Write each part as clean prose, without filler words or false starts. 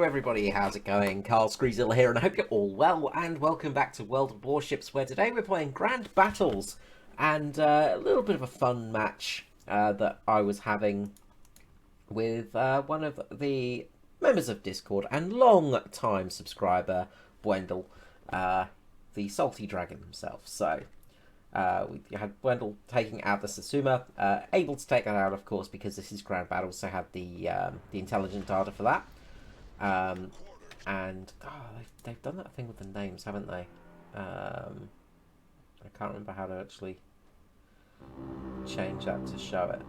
everybody, how's it going? Carl Screezilla here, and I hope you're all well, and welcome back to World of Warships, where today we're playing Grand Battles, and a little bit of a fun match that I was having with one of the members of Discord and long-time subscriber, Wendell, the Salty Dragon himself. So, we had Wendell taking out the Satsuma, able to take that out, of course, because this is Grand Battles, so had the intelligent data for that. And they've done that thing with the names, haven't they? I can't remember how to actually change that to show it.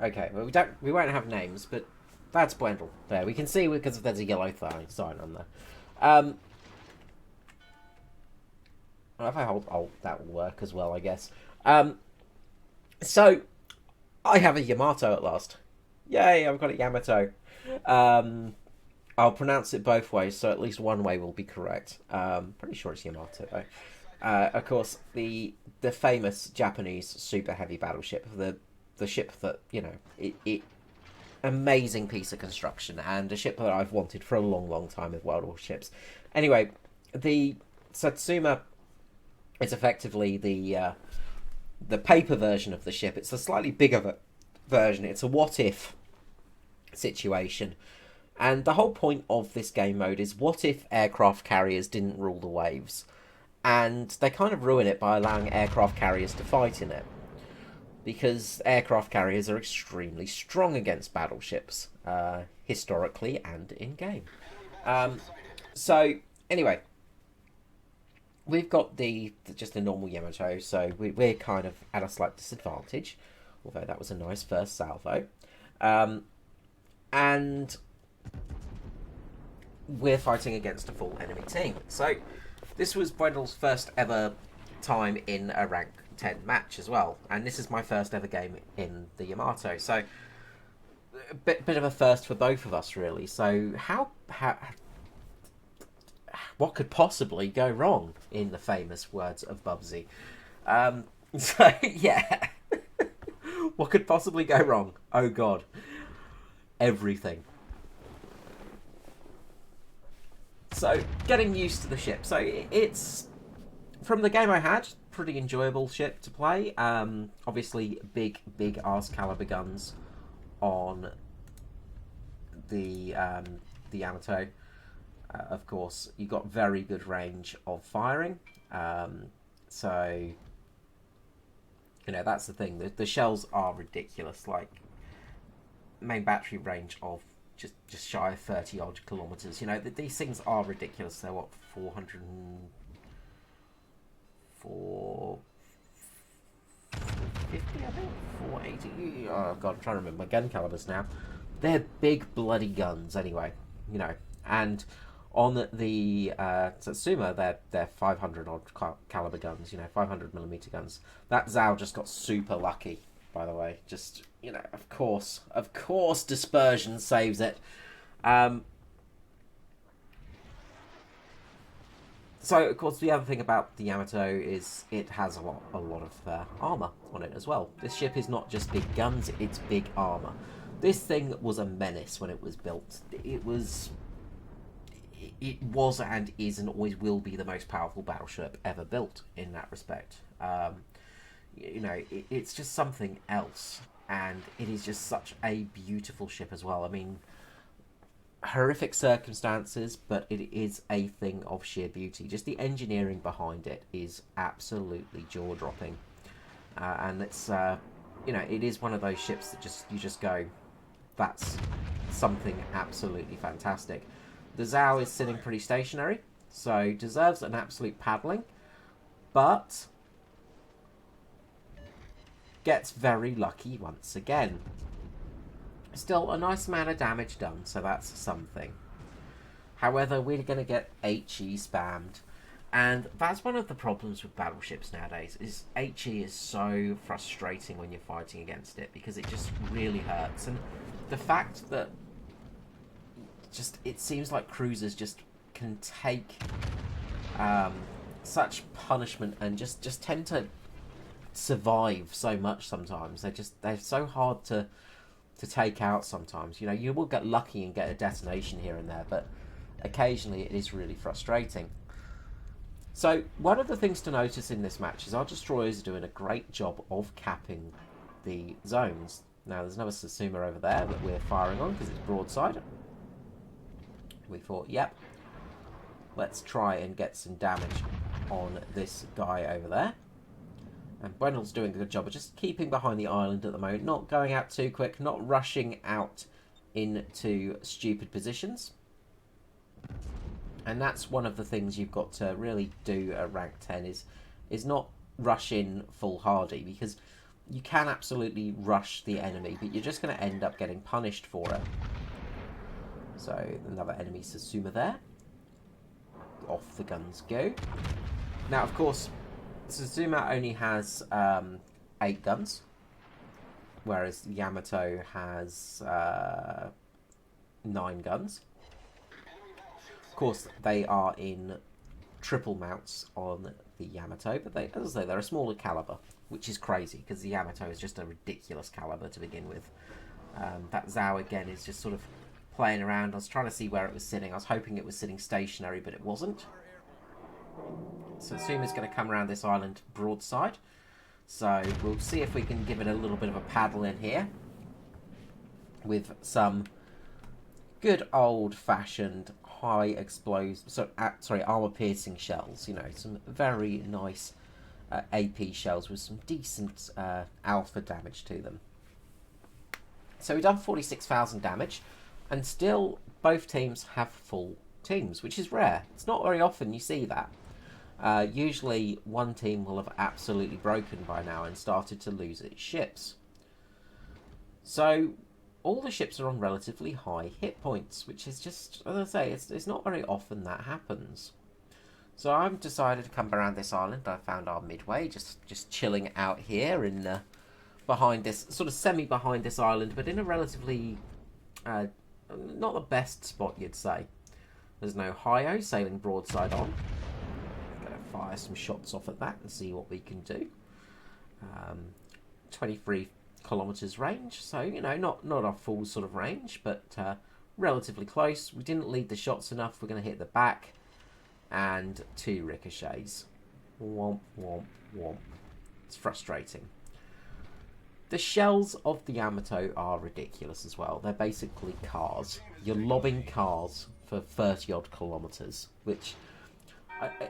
Okay, well we won't have names, but that's Wendell. There, we can see because there's a yellow sign on there. If I hold Alt, that will work as well, I guess. So, I have a Yamato at last. Yay, I've got a Yamato. I'll pronounce it both ways, so at least one way will be correct. Pretty sure it's Yamato, though. Of course, the famous Japanese super heavy battleship, the ship that, you know, it amazing piece of construction, and a ship that I've wanted for a long time with World Warships. Anyway, the Satsuma is effectively the paper version of the ship. It's a slightly bigger version. It's a what-if situation. And the whole point of this game mode is what if aircraft carriers didn't rule the waves? And they kind of ruin it by allowing aircraft carriers to fight in it. Because aircraft carriers are extremely strong against battleships, historically and in-game. So, anyway, we've got just a normal Yamato, so we're kind of at a slight disadvantage, although that was a nice first salvo. And we're fighting against a full enemy team. So this was Wendell's first ever time in a rank 10 match as well, and this is my first ever game in the Yamato, so a bit of a first for both of us, really. So what could possibly go wrong, in the famous words of Bubsy? So yeah, what could possibly go wrong? Oh god, everything. So getting used to the ship. So it's, from the game I had, pretty enjoyable ship to play. Obviously big arse caliber guns on the Yamato. Of course, you got very good range of firing. So you know, that's the thing. The shells are ridiculous. Like, main battery range of just shy of 30 odd kilometers. You know, these things are ridiculous. They're what, 450, I think? 480? Oh god, I'm trying to remember my gun calibers now. They're big bloody guns anyway, you know. And on the Satsuma, they're 500 odd caliber guns, you know, 500mm guns. That Zhao just got super lucky, by the way. Just, you know, of course dispersion saves it. So, of course, the other thing about the Yamato is it has a lot of armour on it as well. This ship is not just big guns, it's big armour. This thing was a menace when it was built. It was and is and always will be the most powerful battleship ever built in that respect. You know, it's just something else, and it is just such a beautiful ship as well. I mean, horrific circumstances, but it is a thing of sheer beauty. Just the engineering behind it is absolutely jaw-dropping, and it's you know, it is one of those ships that you just go, that's something absolutely fantastic. The Zhao is sitting pretty stationary, so deserves an absolute paddling, but gets very lucky once again. Still a nice amount of damage done, so that's something. However, we're going to get HE spammed, and that's one of the problems with battleships nowadays, is HE is so frustrating when you're fighting against it, because it just really hurts. And the fact that it seems like cruisers just can take such punishment and just tend to survive so much sometimes. They're so hard to take out sometimes. You know, you will get lucky and get a detonation here and there, but occasionally it is really frustrating. So one of the things to notice in this match is our destroyers are doing a great job of capping the zones. Now there's another Satsuma over there that we're firing on because it's broadside. We thought, yep, let's try and get some damage on this guy over there. And Bwendel's doing a good job of just keeping behind the island at the moment, not going out too quick, not rushing out into stupid positions. And that's one of the things you've got to really do at rank 10 is not rush in foolhardy, because you can absolutely rush the enemy, but you're just going to end up getting punished for it. So another enemy Satsuma there. Off the guns go. Now, of course, Satsuma only has 8 guns, whereas Yamato has 9 guns. Of course, they are in triple mounts on the Yamato, but they, as I say, they're a smaller caliber, which is crazy because the Yamato is just a ridiculous caliber to begin with. That Zhao again is just sort of playing around. I was trying to see where it was sitting. I was hoping it was sitting stationary, but it wasn't. So Satsuma's going to come around this island broadside. So we'll see if we can give it a little bit of a paddle in here with some good old-fashioned high explosive, armor-piercing shells. You know, some very nice AP shells with some decent alpha damage to them. So we've done 46,000 damage, and still both teams have full teams, which is rare. It's not very often you see that. Usually one team will have absolutely broken by now and started to lose its ships. So all the ships are on relatively high hit points, which is just, as I say, it's not very often that happens. So I've decided to come around this island. I found our midway, just chilling out here in behind this, sort of semi-behind this island, but in a relatively, not the best spot you'd say. There's no Hi-O sailing broadside on. Gonna fire some shots off at that and see what we can do. 23 kilometers range, so you know, not our full sort of range, but relatively close. We didn't lead the shots enough. We're going to hit the back, and 2 ricochets. Womp womp womp. It's frustrating. The shells of the Yamato are ridiculous as well. They're basically cars. You're lobbing cars for 30 odd kilometers, which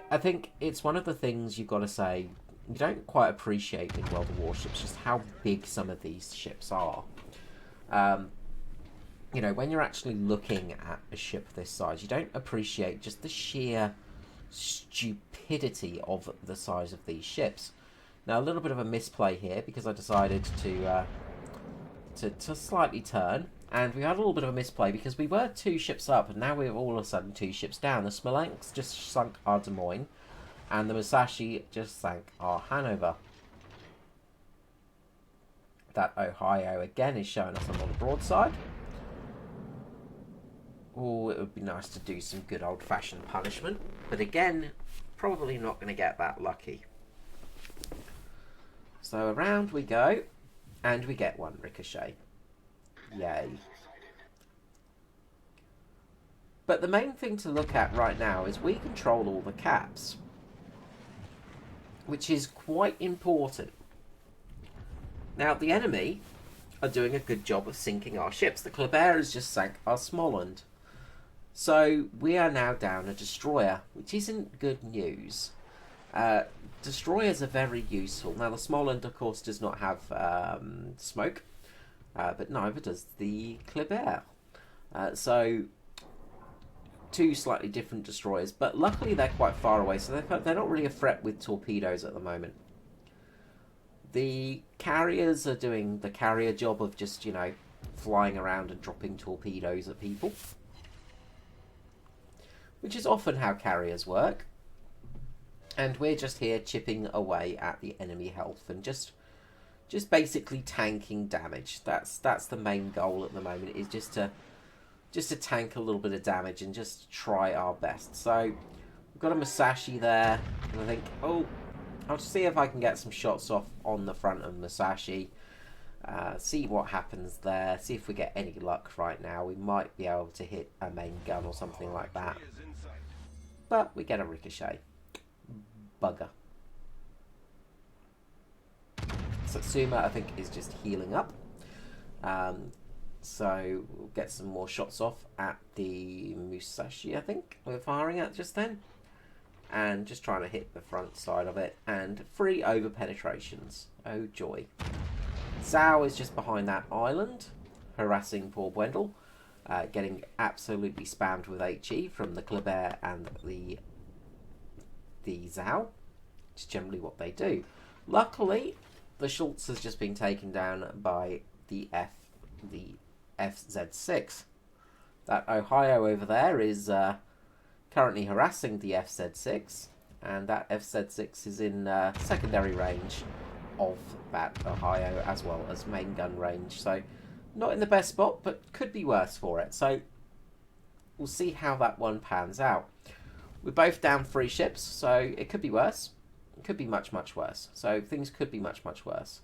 I think it's one of the things you've got to say you don't quite appreciate in World of Warships, just how big some of these ships are. You know, when you're actually looking at a ship this size, you don't appreciate just the sheer stupidity of the size of these ships. Now, a little bit of a misplay here because I decided to slightly turn, and we had a little bit of a misplay because we were 2 ships up, and now we're all of a sudden 2 ships down. The Smolensk just sunk our Des Moines, and the Musashi just sank our Hanover. That Ohio again is showing us on the broadside. Oh, it would be nice to do some good old-fashioned punishment, but again, probably not going to get that lucky. So around we go, and we get 1 ricochet. Yay. But the main thing to look at right now is we control all the caps, which is quite important. Now, the enemy are doing a good job of sinking our ships. The Kleber has just sank our Smolensk. So we are now down a destroyer, which isn't good news. Destroyers are very useful. Now, the Smolensk, of course, does not have smoke, but neither does the Kleber. So 2 slightly different destroyers, but luckily they're quite far away, so they're not really a threat with torpedoes at the moment. The carriers are doing the carrier job of just, you know, flying around and dropping torpedoes at people, which is often how carriers work. And we're just here chipping away at the enemy health and just basically tanking damage. That's the main goal at the moment, is just to tank a little bit of damage and just try our best. So We've got a Musashi there. And I think, oh, I'll see if I can get some shots off on the front of Musashi. See what happens there. See if we get any luck right now. We might be able to hit a main gun or something like that. But we get a ricochet. Bugger. Satsuma, I think, is just healing up. So we'll get some more shots off at the Musashi, I think, we're firing at just then. And just trying to hit the front side of it. And 3 over penetrations. Oh joy. Zhao is just behind that island, harassing poor Wendell. Getting absolutely spammed with HE from the Kleber and the Zhao. It's generally what they do. Luckily, the Schultz has just been taken down by the FZ6. That Ohio over there is currently harassing the FZ6, and that FZ6 is in secondary range of that Ohio as well as main gun range. So not in the best spot, but could be worse for it. So we'll see how that one pans out. We're both down 3 ships, so it could be worse. It could be much, much worse. So things could be much, much worse.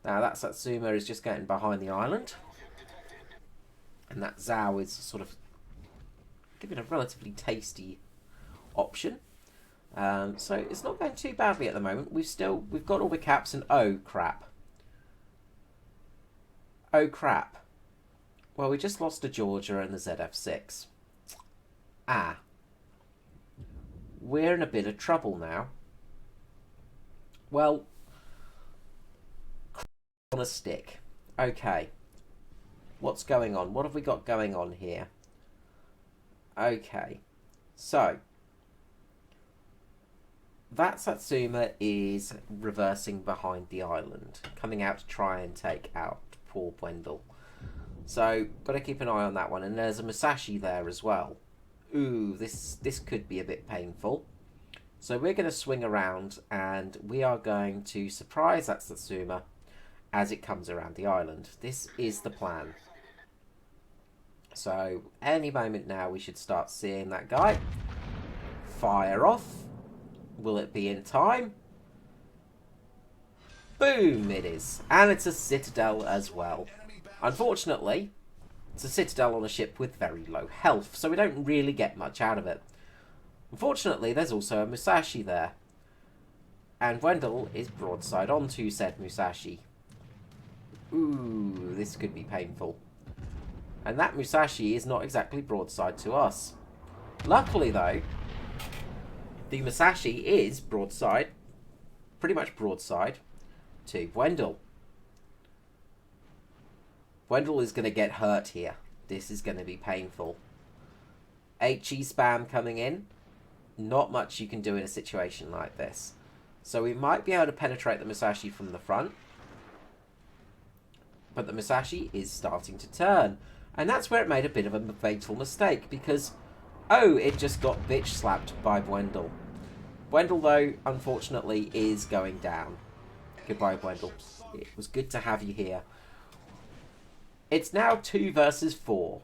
Now that Satsuma is just getting behind the island. And that Zhao is sort of giving a relatively tasty option. So it's not going too badly at the moment. We've got all the caps and oh crap. Oh crap. Well, we just lost to Georgia and the ZF6. Ah. We're in a bit of trouble now. Well, on a stick. Okay. What's going on? What have we got going on here? Okay. So, that Satsuma is reversing behind the island, coming out to try and take out poor Wendell. So, got to keep an eye on that one. And there's a Musashi there as well. Ooh, this could be a bit painful. So we're going to swing around and we are going to surprise that Satsuma as it comes around the island. This is the plan. So any moment now we should start seeing that guy. Fire off. Will it be in time? Boom, it is. And it's a Citadel as well. Unfortunately, it's a Citadel on a ship with very low health, so we don't really get much out of it. Unfortunately, there's also a Musashi there. And Wendell is broadside onto said Musashi. Ooh, this could be painful. And that Musashi is not exactly broadside to us. Luckily, though, the Musashi is broadside, pretty much broadside, to Wendell. Wendell is going to get hurt here. This is going to be painful. HE spam coming in. Not much you can do in a situation like this. So we might be able to penetrate the Musashi from the front. But the Musashi is starting to turn. And that's where it made a bit of a fatal mistake. Because, oh, it just got bitch slapped by Wendell. Wendell, though, unfortunately, is going down. Goodbye, Wendell. It was good to have you here. It's now 2 versus 4.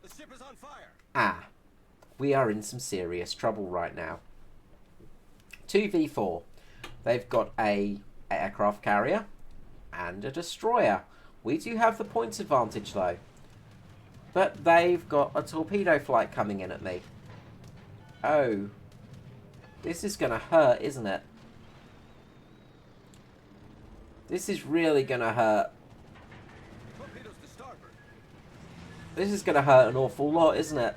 The ship is on fire. Ah. We are in some serious trouble right now. 2v4. They've got a aircraft carrier and a destroyer. We do have the points advantage though. But they've got a torpedo flight coming in at me. Oh. This is going to hurt, isn't it? This is really going to hurt. Torpedoes to starboard. This is going to hurt an awful lot, isn't it?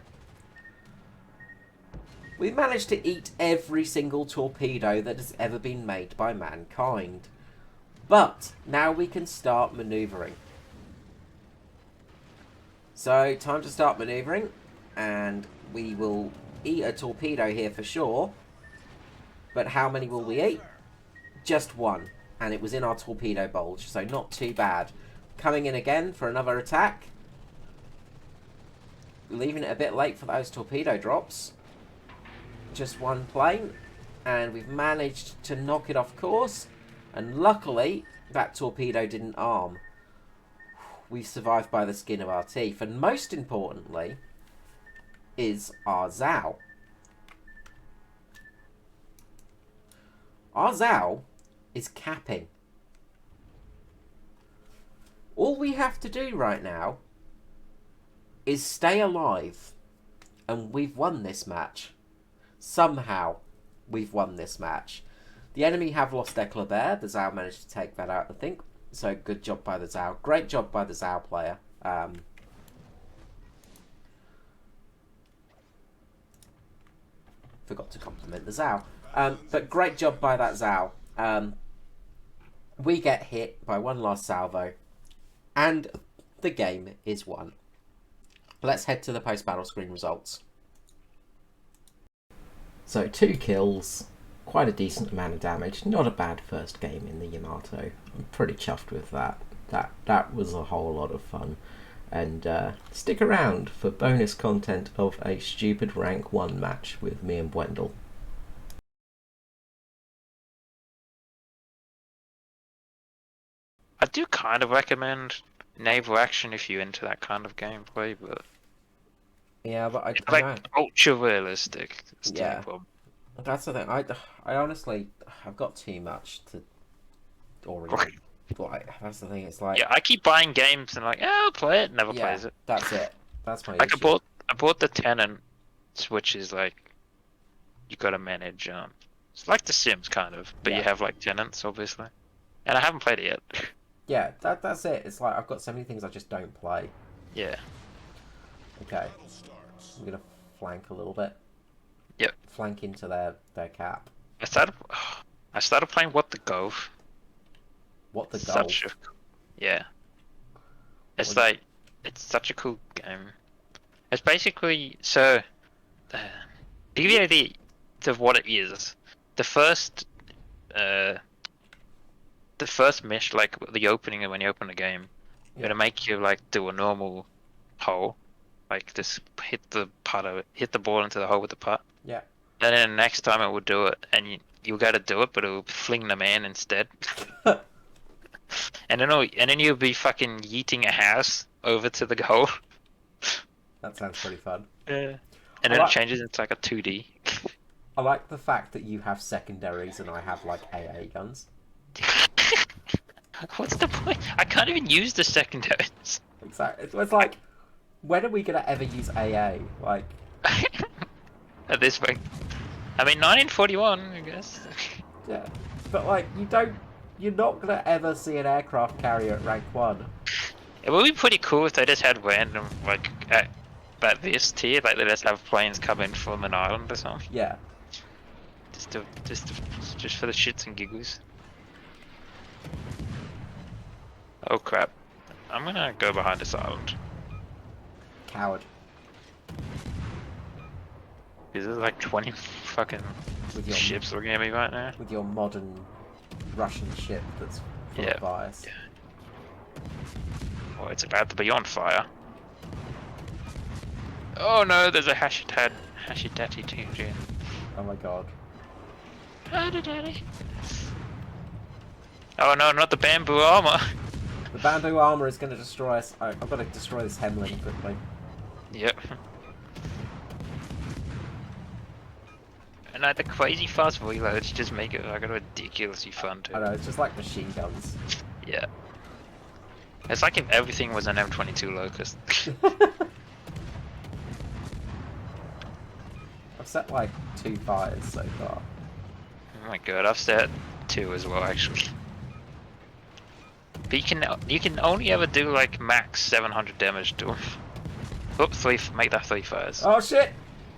We managed to eat every single torpedo that has ever been made by mankind. But now we can start manoeuvring. So, time to start manoeuvring. And we will eat a torpedo here for sure. But how many will we eat? Just one. And it was in our torpedo bulge, so not too bad. Coming in again for another attack. Leaving it a bit late for those torpedo drops. Just one plane, and we've managed to knock it off course, and luckily that torpedo didn't arm. We survived by the skin of our teeth, and most importantly is our Zhao. Our Zao is capping. All we have to do right now is stay alive, and we've won this match. Somehow, we've won this match. The enemy have lost their Kleber. The Zao managed to take that out, I think. So, good job by the Zao. Great job by the Zao player. Forgot to compliment the Zao. But great job by that Zao. We get hit by one last salvo, and the game is won. Let's head to the post-battle screen results. So 2 kills, quite a decent amount of damage. Not a bad first game in the Yamato. I'm pretty chuffed with that. That was a whole lot of fun. And stick around for bonus content of a stupid rank 1 match with me and Wendell. I do kind of recommend naval action if you're into that kind of gameplay, but Yeah, but it's I like know. ultra realistic. It's the Yeah. problem. That's the thing. I honestly, I've got too much to already. Like, that's the thing. It's like, Yeah, I keep buying games and like, yeah, I'll play it. Never yeah, plays it. that's it. That's my Like issue. I bought the Tenant, which is like you got to manage. It's like The Sims kind of, but Yeah. you have like tenants, obviously. And I haven't played it yet. Yeah, that's it. It's like I've got so many things I just don't play. Yeah. Okay, I'm gonna flank a little bit. Yep. Flank into their cap. I started playing What the Gove. What the goal? Yeah. It's What- like it's such a cool game. It's basically so. To give you an idea of what it is, the first mission, like the opening when you open the game, Yeah. it'll make you like do a normal hole, like just hit the ball into the hole with the putt. Yeah. And then next time it will do it, and you got to do it, but it'll fling the man instead. And then you'll be fucking yeeting a house over to the goal. That sounds pretty fun. Yeah. And then it changes into like a 2D. I like the fact that you have secondaries and I have like AA guns. What's the point? I can't even use the secondaries. Exactly. It's like, when are we gonna ever use AA? Like, At this point. I mean, 1941, I guess. yeah. But like, you're not gonna ever see an aircraft carrier at rank 1. It would be pretty cool if they just had random, like, at this tier, like they just have planes come in from an island or something. Yeah. Just for the shits and giggles. Oh crap. I'm gonna go behind this island. Coward. Because there's like 20 fucking With your- ships looking at me right now. With your modern Russian ship that's full Yeah. of bias. Oh, it's about to be on fire. Oh no, there's a Hashidati TG. Oh my god. Oh no, not the bamboo armor. The bamboo armor is going to destroy us. I've got to destroy this Hemling quickly. Yep. And like the crazy fast reloads just make it like ridiculously fun too. I know, it's just like machine guns. Yeah. It's like if everything was an M22 Locust. I've set like 2 fires so far. Oh my god, I've set 2 as well actually. But you can only ever do like max 700 damage to them. Oh, make that 3 fires. Oh shit!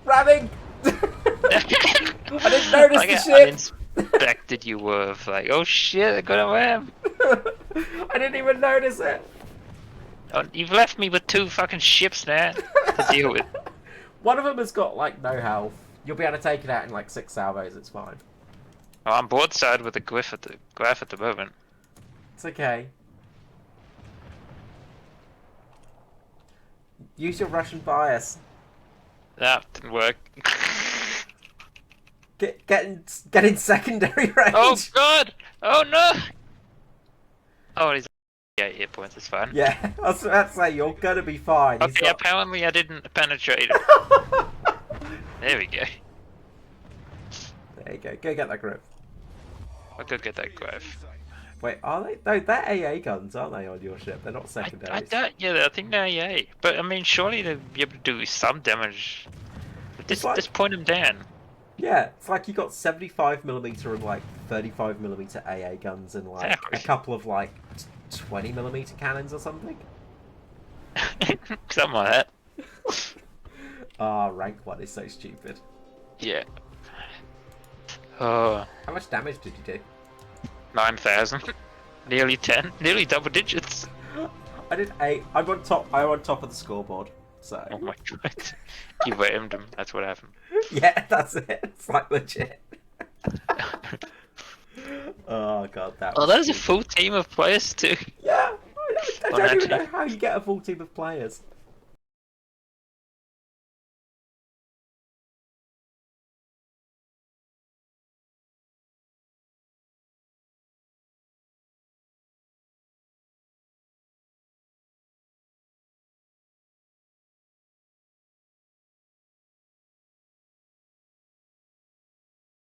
Ramming! I didn't notice Like, the I ship! unexpected you were like, oh shit, I got a ram! I didn't even notice it! Oh, you've left me with 2 fucking ships now to deal with. One of them has got like no health. You'll be able to take it out in like 6 salvos, it's fine. Oh, I'm broadside with the graph at the moment. It's okay. Use your Russian bias. That didn't work. Get in secondary range. Oh god! Oh no! Oh, he's 8 hit points, it's fine. Yeah, I was about to say, you're gonna be fine. He's Okay, got- apparently I didn't penetrate it. There we go. There you go. Go get that grip. I'll go get that grave. Wait, are they? No, they're AA guns, aren't they, on your ship? They're not I secondaries. don't. Yeah, I think they're yeah. But I mean, surely they'd be able to do some damage. Just point them down. Yeah, it's like you got 75mm and like 35mm AA guns and like Exactly. a couple of like 20mm cannons or something. Something like that. Ah, rank 1 is so stupid. Yeah. Oh, How much damage did you do? 9,000. Nearly 10. Nearly double digits. I did 8. I'm on top. I'm on top of the scoreboard. So Oh my god. You rammed him. That's what happened. yeah, that's it. It's like legit. Oh god, that. Oh, Was that was a stupid. full team of players too. Yeah, I On don't that even know team. how you get a full team of players.